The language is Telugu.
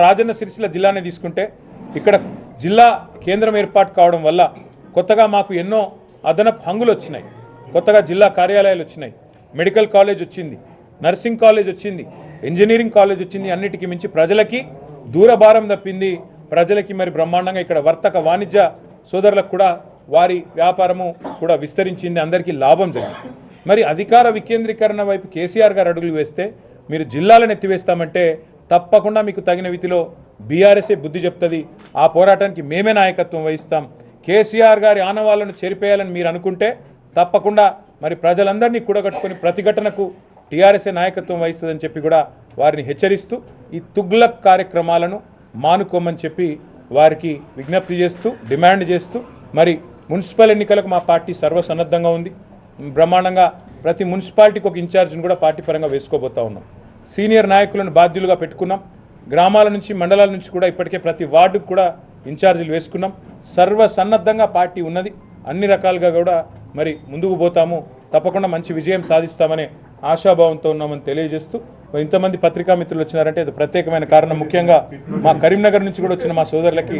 రాజన్న సిరిసిల్ల జిల్లానే తీసుకుంటే ఇక్కడ జిల్లా కేంద్రం ఏర్పాటు కావడం వల్ల కొత్తగా మాకు ఎన్నో అదనపు హంగులు వచ్చినాయి. కొత్తగా జిల్లా కార్యాలయాలు వచ్చినాయి, మెడికల్ కాలేజ్ వచ్చింది, నర్సింగ్ కాలేజ్ వచ్చింది, ఇంజనీరింగ్ కాలేజ్ వచ్చింది. అన్నిటికీ మించి ప్రజలకి దూరభారం తప్పింది. ప్రజలకి మరి బ్రహ్మాండంగా ఇక్కడ వర్తక వాణిజ్య సోదరులకు కూడా వారి వ్యాపారము కూడా విస్తరించింది, అందరికీ లాభం జరిగింది. మరి అధికార వికేంద్రీకరణ వైపు కేసీఆర్ గారు అడుగులు వేస్తే మీరు జిల్లాలను ఎత్తివేస్తామంటే తప్పకుండా మీకు తగిన రీతిలో బీఆర్ఎస్ఏ బుద్ధి చెప్తుంది. ఆ పోరాటానికి మేమే నాయకత్వం వహిస్తాం. కేసీఆర్ గారి ఆనవాళ్లను చెరిపేయాలని మీరు అనుకుంటే తప్పకుండా మరి ప్రజలందరినీ కూడగట్టుకొని ప్రతిఘటనకు టీఆర్ఎస్ఏ నాయకత్వం వహిస్తుందని చెప్పి కూడా వారిని హెచ్చరిస్తూ ఈ తుగ్లక్ కార్యక్రమాలను మానుకోమని చెప్పి వారికి విజ్ఞప్తి చేస్తూ డిమాండ్ చేస్తూ మరి మున్సిపల్ ఎన్నికలకు మా పార్టీ సర్వసన్నద్ధంగా ఉంది. బ్రహ్మాండంగా ప్రతి మున్సిపాలిటీకి ఒక ఇన్ఛార్జిని కూడా పార్టీ పరంగా వేసుకోబోతా ఉన్నాం. సీనియర్ నాయకులను బాధ్యులుగా పెట్టుకున్నాం. గ్రామాల నుంచి మండలాల నుంచి కూడా ఇప్పటికే ప్రతి వార్డుకు కూడా ఇన్ఛార్జీలు వేసుకున్నాం. సర్వసన్నద్ధంగా పార్టీ ఉన్నది. అన్ని రకాలుగా కూడా మరి ముందుకు పోతాము. తప్పకుండా మంచి విజయం సాధిస్తామనే ఆశాభావంతో ఉన్నామని తెలియజేస్తూ ఇంతమంది పత్రికా మిత్రులు వచ్చినారంటే అది ప్రత్యేకమైన కారణం. ముఖ్యంగా మా కరీంనగర్ నుంచి కూడా వచ్చిన మా సోదరులకి